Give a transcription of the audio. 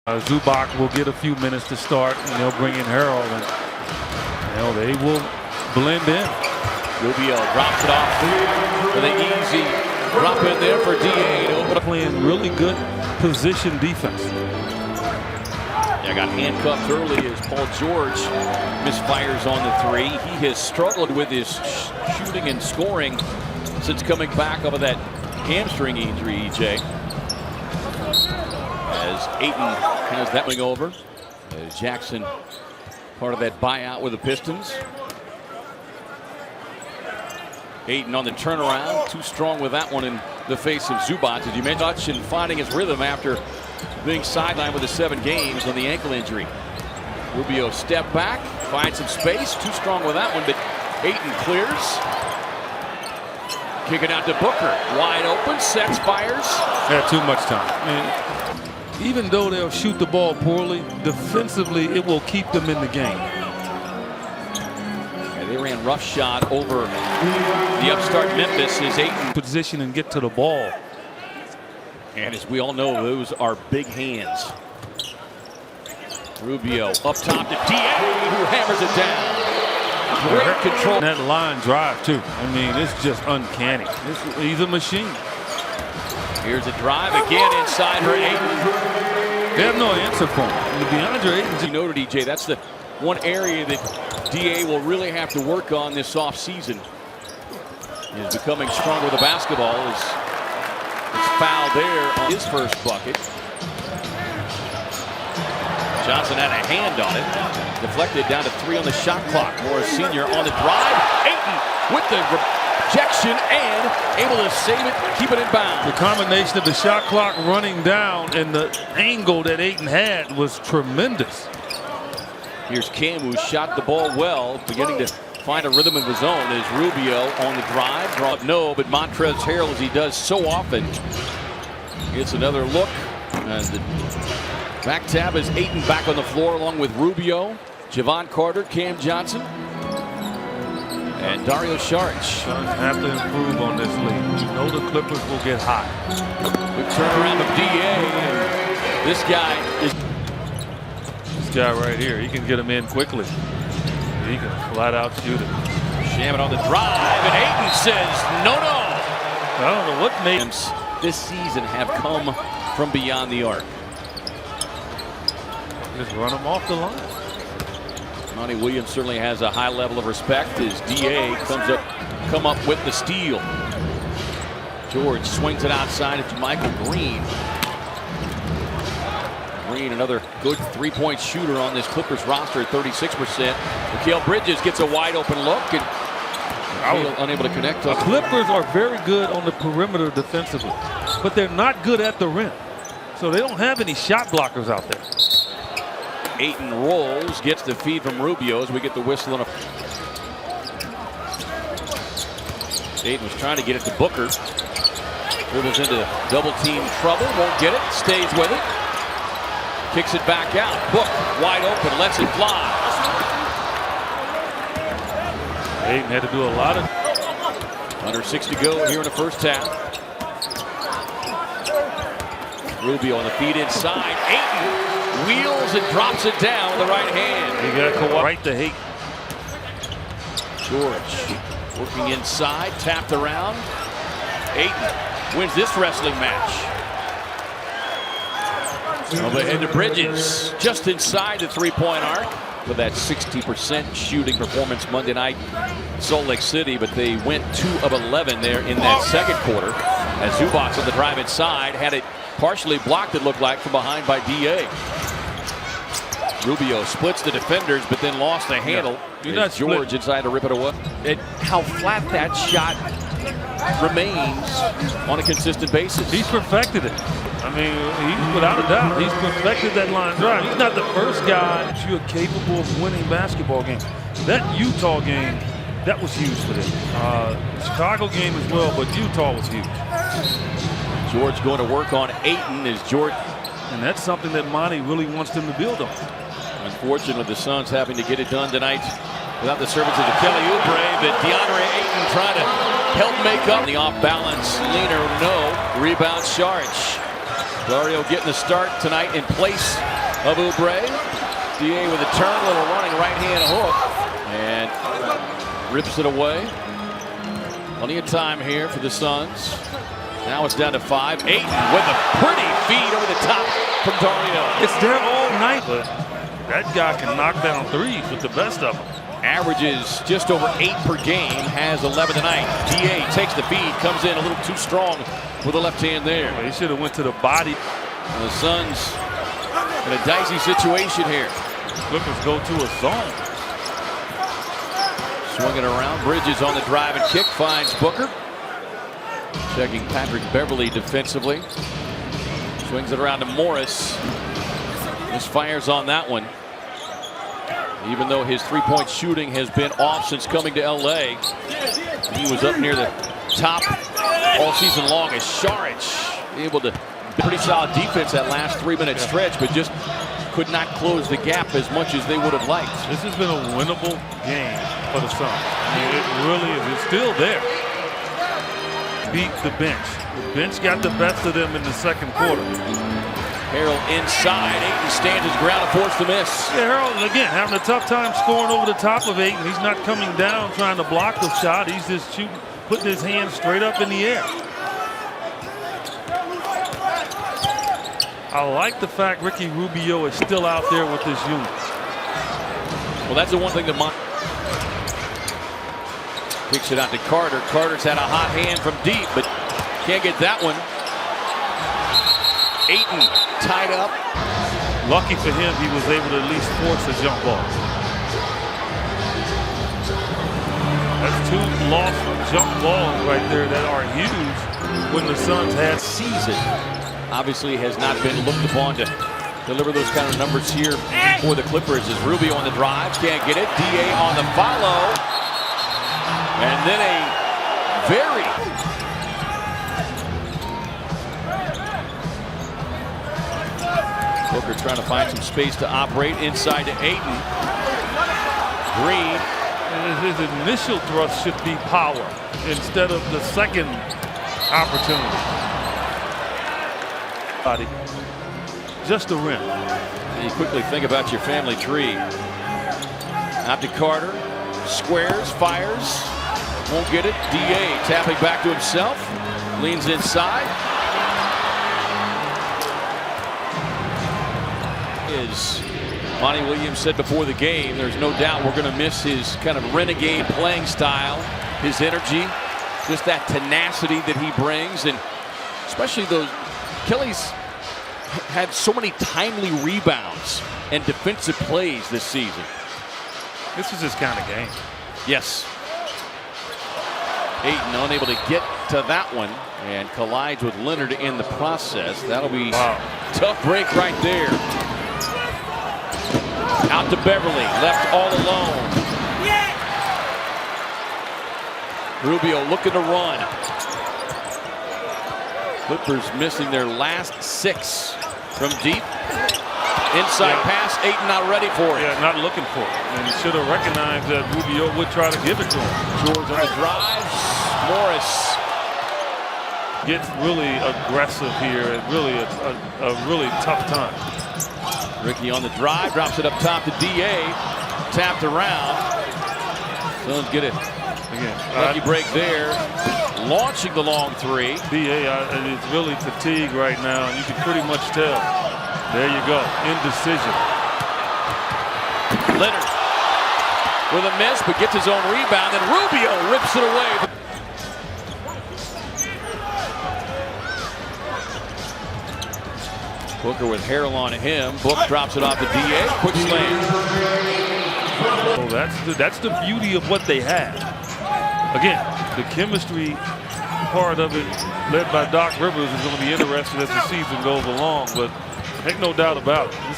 Zubac will get a few minutes to start, and they'll bring in Harold, and they will blend in. Rubio drops it off for the easy drop in there for DA. Playing really good position defense. Yeah, got handcuffed early as Paul George misfires on the three. He has struggled with his shooting and scoring since coming back off of that hamstring injury, EJ. As Ayton has that wing over. As Jackson, part of that buyout with the Pistons. Ayton on the turnaround, too strong with that one in the face of Zubac. As you mentioned, Hutchin finding his rhythm after being sidelined with the 7 games on the ankle injury. Rubio step back, finds some space, too strong with that one, but Ayton clears. Kick it out to Booker, wide open, sets, fires. Had too much time. Even though they'll shoot the ball poorly, defensively it will keep them in the game. They ran rough shot over the upstart Memphis as Ayton Position and get to the ball. And as we all know, those are big hands. Rubio up top to DA, who hammers it down. Great control. That line drive too. It's just uncanny. He's a machine. Here's a drive again inside for Ayton. They have no answer for him. Deandre Ayton. You noted, EJ, that's the one area that DA will really have to work on this offseason. He's becoming stronger with the basketball. Is foul there on his first bucket. Johnson had a hand on it. Deflected down to 3 on the shot clock. Morris Sr. on the drive. Ayton with the rejection and able to save it, keep it in bounds. The combination of the shot clock running down and the angle that Ayton had was tremendous. Here's Cam, who shot the ball well, beginning to find a rhythm of his own. As Rubio on the drive. No, but Montrezl Harrell, as he does so often, gets another look. And the back tab is Ayton back on the floor along with Rubio, Javon Carter, Cam Johnson, and Dario Saric. Suns have to improve on this league. You know the Clippers will get hot. Good turnaround of DA. And this guy is. This guy right here, he can get him in quickly. He can flat out shoot it. Shaman on the drive, and Ayton says, no. I don't know what made this season have come from beyond the arc. Just run him off the line. Monty Williams certainly has a high level of respect as DA come up with the steal. George swings it outside to Michael Green. Green, another good three-point shooter on this Clippers roster at 36%. Mikal Bridges gets a wide open look and unable to connect. The Clippers are very good on the perimeter defensively, but they're not good at the rim. So they don't have any shot blockers out there. Ayton rolls, gets the feed from Rubio as we get the whistle on a. Ayton was trying to get it to Booker. Dribbles into double team trouble, won't get it, stays with it. Kicks it back out. Book wide open, lets it fly. Ayton had to do a lot of. Under 6 to go here in the first half. Rubio on the feed inside. Ayton wheels and drops it down with the right hand. You got to right to hate. George working inside, tapped around. Ayton wins this wrestling match. Overhead to Bridges, just inside the three-point arc with that 60% shooting performance Monday night in Salt Lake City, but they went 2 of 11 there in that second quarter. As Zubac on the drive inside had it partially blocked, it looked like, from behind by DA. Rubio splits the defenders, but then lost the handle. George inside to rip it away. How flat that shot remains on a consistent basis. He's perfected it. He's without a doubt, he's perfected that line drive. He's not the first guy that you're capable of winning basketball games. That Utah game, that was huge for them. Chicago game as well, but Utah was huge. George going to work on Ayton as George. And that's something that Monty really wants them to build on. Unfortunately, the Suns having to get it done tonight without the service of the Kelly Oubre, but Deandre Ayton trying to help make up. The off-balance leaner, no. Rebound Saric. Dario getting the start tonight in place of Oubre. DA with a turn, little running right hand hook, and rips it away. Plenty of time here for the Suns. Now it's down to 5. Ayton with a pretty feed over the top from Dario. It's there all night, but that guy can knock down threes with the best of them. Averages just over 8 per game, has 11 tonight. DA takes the feed, comes in a little too strong with the left hand there. He should have went to the body. And the Suns in a dicey situation here. Clippers go to a zone. Swinging around, Bridges on the drive and kick, finds Booker. Checking Patrick Beverly defensively. Swings it around to Morris. Misfires on that one. Even though his three-point shooting has been off since coming to LA, he was up near the top all season long. As Saric able to pretty solid defense that last 3-minute stretch, but just could not close the gap as much as they would have liked. This has been a winnable game for the Suns. I mean, it really is. It's still there. Beat the bench. The bench got the best of them in the second quarter. Harrell inside. Ayton stands his ground and forced the miss. Yeah, Harrell, again, having a tough time scoring over the top of Ayton. He's not coming down trying to block the shot. He's just shooting, putting his hands straight up in the air. I like the fact Ricky Rubio is still out there with this unit. Well, that's the one thing that kicks it out to Carter. Carter's had a hot hand from deep, but can't get that one. Ayton tied up. Lucky for him, he was able to at least force a jump ball. That's 2 lost jump balls right there that are huge when the Suns had season. Obviously has not been looked upon to deliver those kind of numbers here for the Clippers. As Rubio on the drive, can't get it. DA on the follow. And then a very Booker trying to find some space to operate inside to Ayton. Green. His initial thrust should be power instead of the second opportunity. Just the rim. And you quickly think about your family tree. Out to Carter. Squares, fires. Won't get it. DA tapping back to himself. Leans inside. As Monty Williams said before the game, there's no doubt we're going to miss his kind of renegade playing style, his energy, just that tenacity that he brings, and especially those. Kelly's had so many timely rebounds and defensive plays this season. This is his kind of game. Yes. Ayton unable to get to that one and collides with Leonard in the process. That'll be tough break right there. Out to Beverly, left all alone. Rubio looking to run. Clippers missing their last 6 from deep. Inside pass, Ayton not ready for it. Yeah, not looking for it. And he should have recognized that Rubio would try to give it to him. George on the drive. Morris gets really aggressive here and really a really tough time. Ricky on the drive, drops it up top to DA. Tapped around. Suns get it. Again, lucky break there. Launching the long 3. DA is really fatigued right now, and you can pretty much tell. There you go, indecision. Leonard with a miss, but gets his own rebound, and Rubio rips it away. Booker with Harrell on him. Book drops it off to DA. Quick slam. Oh, that's the beauty of what they have. Again, the chemistry part of it, led by Doc Rivers, is going to be interesting as the season goes along. But make no doubt about it,